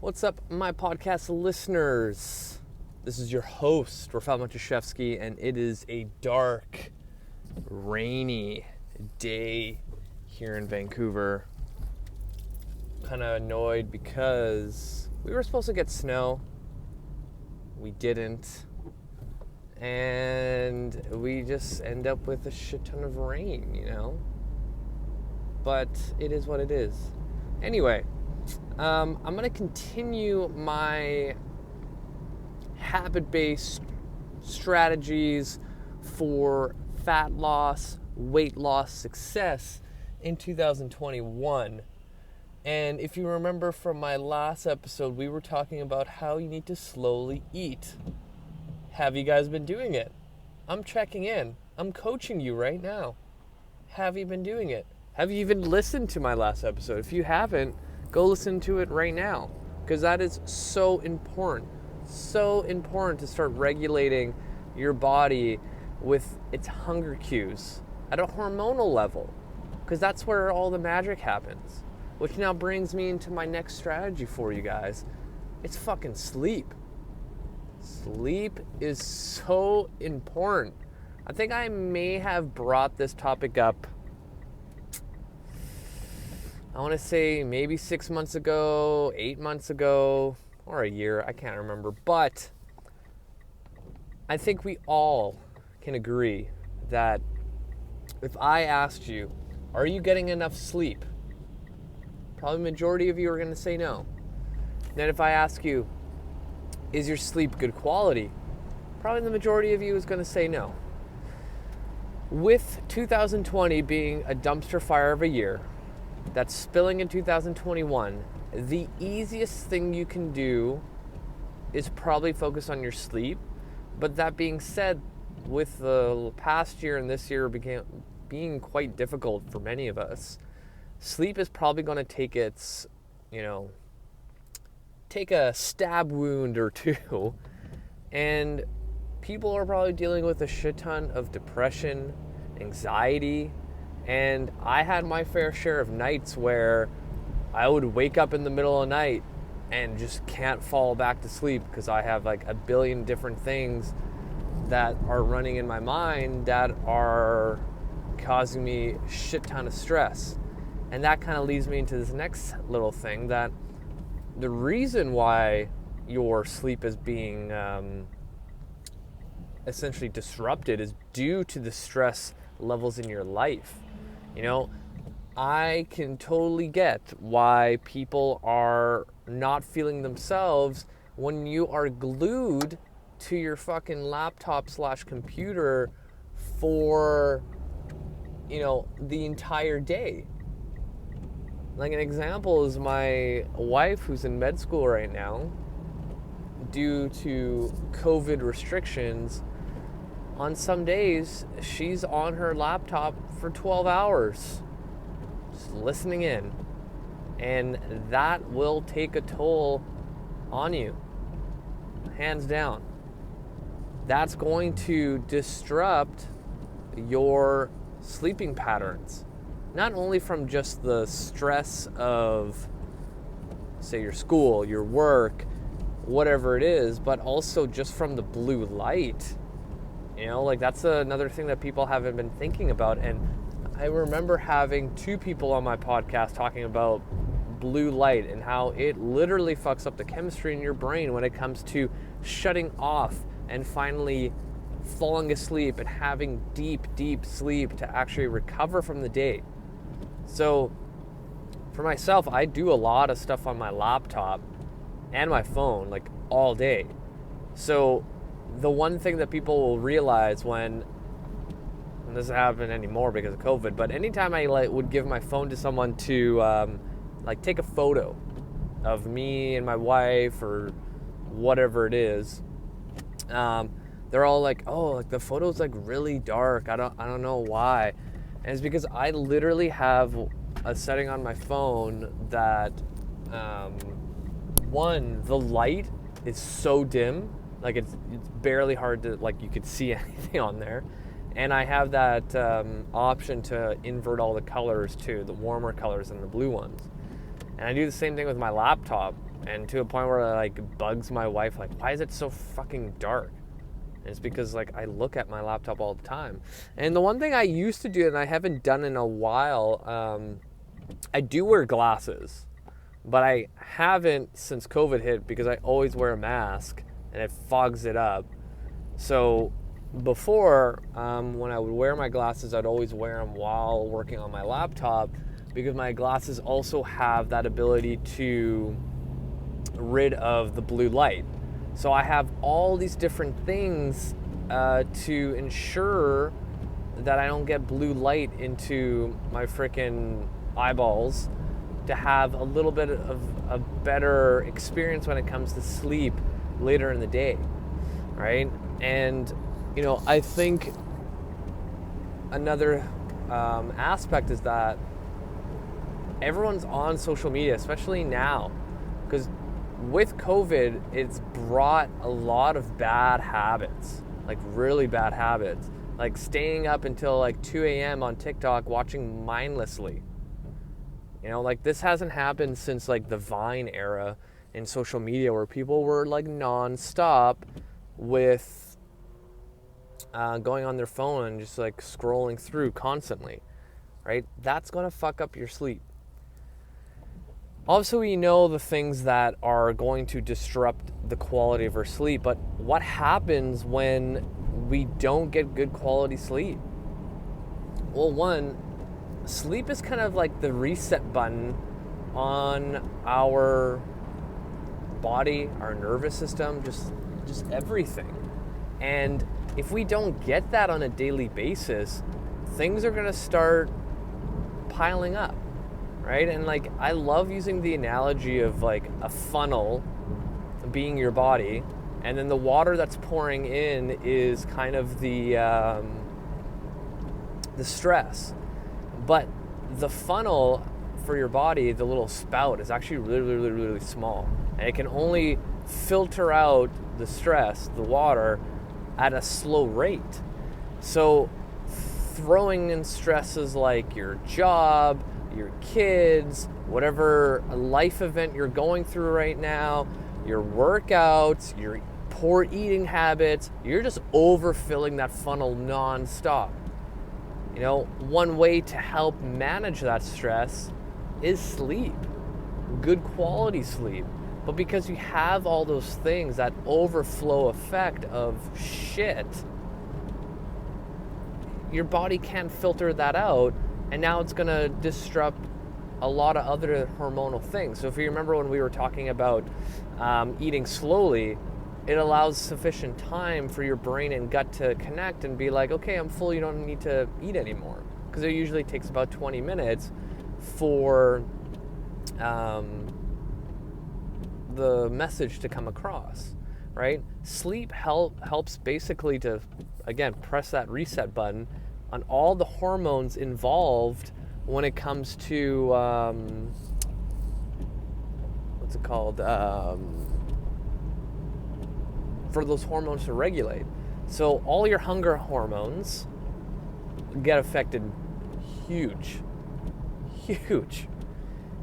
What's up, my podcast listeners? This is your host, Rafal Matuszewski, and it is a dark, rainy day here in Vancouver. Kind of annoyed because we were supposed to get snow. We didn't. And we just end up with a shit ton of rain, you know? But it is what it is. Anyway, I'm going to continue my habit-based strategies for fat loss, weight loss success in 2021. And if you remember from my last episode, we were talking about how you need to slowly eat. Have you guys been doing it? I'm checking in. I'm coaching you right now. Have you been doing it? Have you even listened to my last episode? If you haven't, go listen to it right now, because that is so important. So important to start regulating your body with its hunger cues at a hormonal level, because that's where all the magic happens. Which now brings me into my next strategy for you guys. It's fucking sleep. Sleep is so important. I think I may have brought this topic up, I want to say maybe 6 months ago, 8 months ago, or a year, I can't remember. But I think we all can agree that if I asked you, are you getting enough sleep? Probably the majority of you are going to say no. Then if I ask you, is your sleep good quality? Probably the majority of you is going to say no. With 2020 being a dumpster fire of a year, that's spilling in 2021, the easiest thing you can do is probably focus on your sleep. But that being said, with the past year and this year being quite difficult for many of us, sleep is probably going to take its, take a stab wound or two. And people are probably dealing with a shit ton of depression, anxiety. And I had my fair share of nights where I would wake up in the middle of the night and just can't fall back to sleep because I have like a billion different things that are running in my mind that are causing me a shit ton of stress. And that kind of leads me into this next little thing, that the reason why your sleep is being essentially disrupted is due to the stress levels in your life. I can totally get why people are not feeling themselves when you are glued to your fucking laptop / computer for, the entire day. Like an example is my wife, who's in med school right now, due to COVID restrictions. On some days, she's on her laptop for 12 hours, just listening in. And that will take a toll on you, hands down. That's going to disrupt your sleeping patterns. Not only from just the stress of, say, your school, your work, whatever it is, but also just from the blue light. That's another thing that people haven't been thinking about. And I remember having 2 people on my podcast talking about blue light and how it literally fucks up the chemistry in your brain when it comes to shutting off and finally falling asleep and having deep, deep sleep to actually recover from the day. So for myself, I do a lot of stuff on my laptop and my phone, like all day. So the one thing that people will realize when, and this doesn't happen anymore because of COVID, but anytime I would give my phone to someone to take a photo of me and my wife or whatever it is, they're all like, oh, like the photo's like really dark. I don't know why. And it's because I literally have a setting on my phone that the light is so dim. Like it's barely hard to, you could see anything on there. And I have that option to invert all the colors too, the warmer colors and the blue ones. And I do the same thing with my laptop. And to a point where it like bugs my wife, like, why is it so fucking dark? And it's because like I look at my laptop all the time. And the one thing I used to do and I haven't done in a while, I do wear glasses, but I haven't since COVID hit because I always wear a mask and it fogs it up. So before, when I would wear my glasses, I'd always wear them while working on my laptop because my glasses also have that ability to rid of the blue light. So I have all these different things to ensure that I don't get blue light into my freaking eyeballs, to have a little bit of a better experience when it comes to sleep later in the day, right? And, you know, I think another aspect is that everyone's on social media, especially now, because with COVID, it's brought a lot of bad habits, like really bad habits, like staying up until like 2 a.m. on TikTok watching mindlessly. You know, like this hasn't happened since like the Vine era in social media where people were like nonstop with going on their phone and just like scrolling through constantly, right? That's going to fuck up your sleep. Also, we know the things that are going to disrupt the quality of our sleep, but what happens when we don't get good quality sleep? Well, one, sleep is kind of like the reset button on our body, our nervous system, just everything. And if we don't get that on a daily basis, things are going to start piling up. Right? And like, I love using the analogy of like a funnel being your body, and then the water that's pouring in is kind of the stress. But the funnel for your body, the little spout, is actually really small. And it can only filter out the stress, the water, at a slow rate. So throwing in stresses like your job, your kids, whatever life event you're going through right now, your workouts, your poor eating habits, you're just overfilling that funnel nonstop. You know, one way to help manage that stress is sleep, good quality sleep. But because you have all those things, that overflow effect of shit, your body can't filter that out. And now it's going to disrupt a lot of other hormonal things. So if you remember when we were talking about eating slowly, it allows sufficient time for your brain and gut to connect and be like, okay, I'm full, you don't need to eat anymore. Because it usually takes about 20 minutes for the message to come across, right? Sleep helps basically to, again, press that reset button on all the hormones involved when it comes to what's it called, for those hormones to regulate. So all your hunger hormones get affected huge.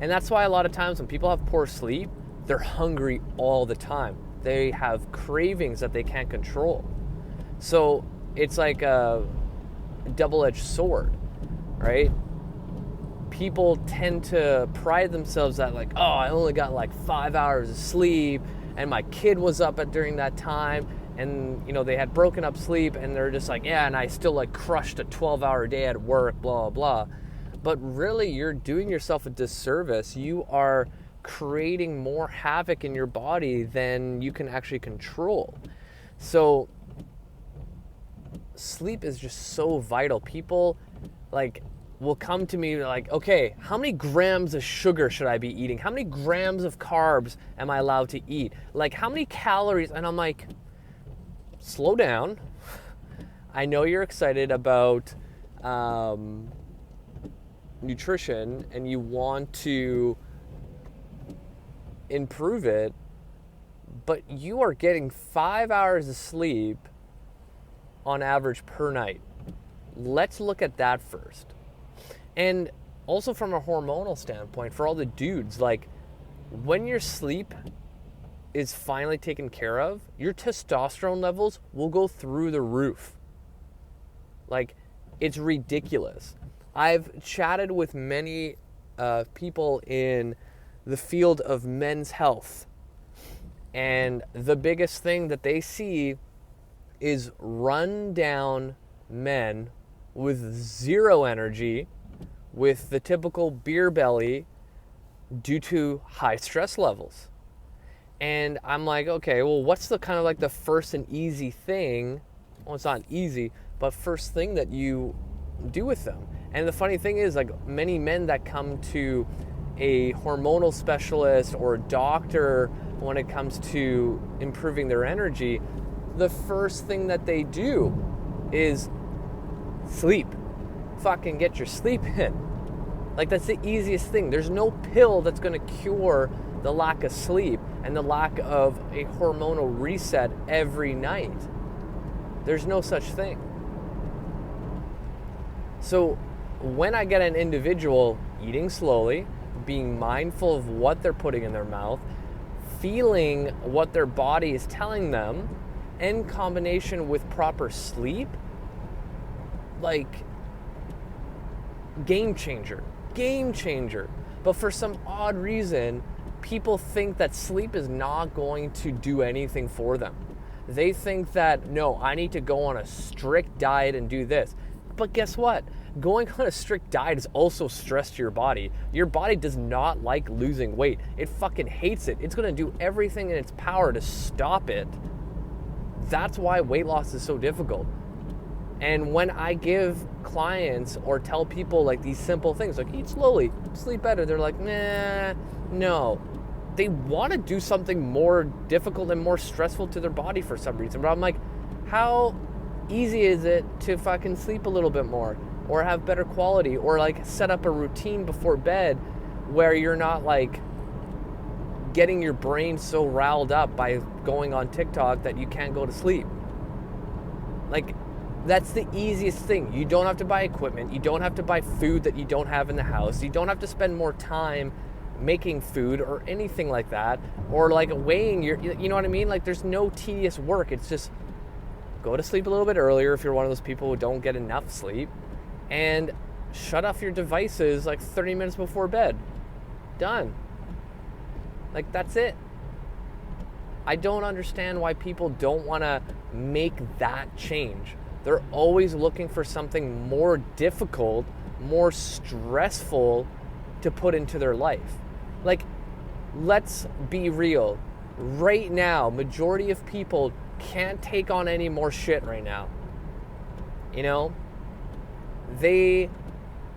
And that's why a lot of times when people have poor sleep, they're hungry all the time. They have cravings that they can't control. So it's like a double-edged sword, right? People tend to pride themselves that like, oh, I only got like 5 hours of sleep and my kid was up at during that time, and you know, they had broken up sleep, and they're just like, yeah, and I still like crushed a 12-hour day at work, blah blah. But really, you're doing yourself a disservice. You are creating more havoc in your body than you can actually control. So sleep is just so vital. People like will come to me like, okay, how many grams of sugar should I be eating? How many grams of carbs am I allowed to eat? Like, how many calories? And I'm like, slow down. I know you're excited about nutrition and you want to improve it, but you are getting 5 hours of sleep on average per night. Let's look at that first. And also from a hormonal standpoint, for all the dudes, like, when your sleep is finally taken care of, your testosterone levels will go through the roof. Like, it's ridiculous. I've chatted with many people in the field of men's health, and the biggest thing that they see is run down men with zero energy, with the typical beer belly due to high stress levels. And I'm like, okay, well, what's the kind of like the first and easy thing? Well, it's not easy, but first thing that you do with them. And the funny thing is, like, many men that come to a hormonal specialist or a doctor when it comes to improving their energy, the first thing that they do is sleep. Fucking get your sleep in. Like, that's the easiest thing. There's no pill that's going to cure the lack of sleep and the lack of a hormonal reset every night. There's no such thing. So when I get an individual eating slowly, being mindful of what they're putting in their mouth, feeling what their body is telling them, in combination with proper sleep, like, game changer. But for some odd reason, people think that sleep is not going to do anything for them. They think that, no, I need to go on a strict diet and do this. But guess what? Going on a strict diet is also stress to your body. Your body does not like losing weight. It fucking hates it. It's gonna do everything in its power to stop it. That's why weight loss is so difficult. And when I give clients or tell people like these simple things, like eat slowly, sleep better, they're like, nah, no. They want to do something more difficult and more stressful to their body for some reason. But I'm like, how easy is it to fucking sleep a little bit more or have better quality or like set up a routine before bed where you're not like getting your brain so riled up by going on TikTok that you can't go to sleep? Like, that's the easiest thing. You don't have to buy equipment. You don't have to buy food that you don't have in the house. You don't have to spend more time making food or anything like that, or like weighing your, you know what I mean? Like, there's no tedious work. It's just go to sleep a little bit earlier if you're one of those people who don't get enough sleep, and shut off your devices like 30 minutes before bed. Done. Like, that's it. I don't understand why people don't want to make that change. They're always looking for something more difficult, more stressful to put into their life. Like, let's be real. Right now, majority of people can't take on any more shit right now. You know? They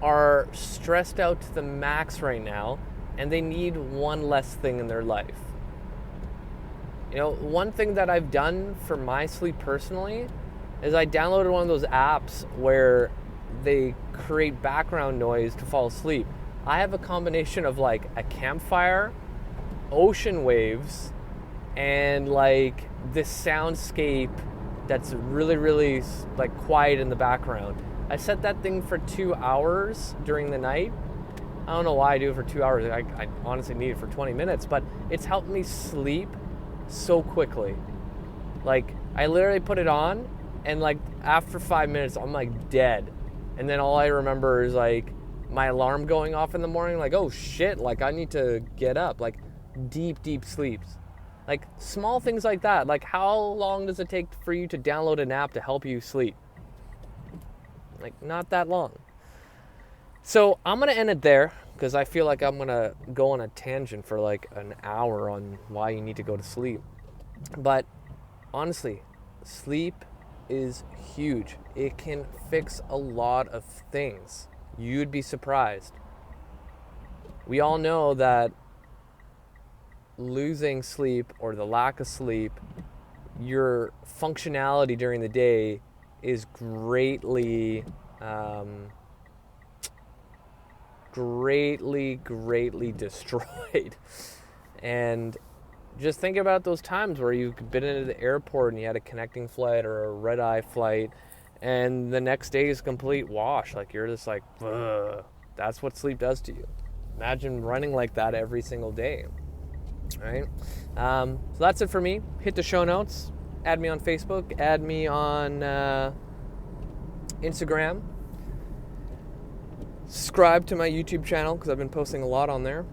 are stressed out to the max right now, and they need one less thing in their life. You know, one thing that I've done for my sleep personally is I downloaded one of those apps where they create background noise to fall asleep. I have a combination of like a campfire, ocean waves, and like this soundscape that's really, really like quiet in the background. I set that thing for 2 hours during the night. I don't know why I do it for 2 hours. I honestly need it for 20 minutes, but it's helped me sleep so quickly. Like, I literally put it on, and like after 5 minutes, I'm like dead. And then all I remember is like my alarm going off in the morning, like, oh shit, like I need to get up. Like, deep sleeps. Like, small things like that. Like, how long does it take for you to download an app to help you sleep? Like, not that long. So I'm gonna end it there because I feel like I'm gonna go on a tangent for like an hour on why you need to go to sleep. But honestly, sleep is huge. It can fix a lot of things. You'd be surprised. We all know that losing sleep or the lack of sleep, your functionality during the day is greatly destroyed. And just think about those times where you've been into the airport and you had a connecting flight or a red-eye flight, and the next day is complete wash. Like, you're just like, ugh. That's what sleep does to you. Imagine running like that every single day. All right. So that's it for me. Hit the show notes. Add me on Facebook. Add me on Instagram. Subscribe to my YouTube channel because I've been posting a lot on there.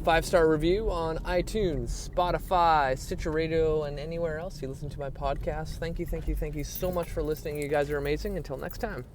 5-star review on iTunes, Spotify, Stitcher Radio, and anywhere else you listen to my podcast. Thank you so much for listening. You guys are amazing. Until next time.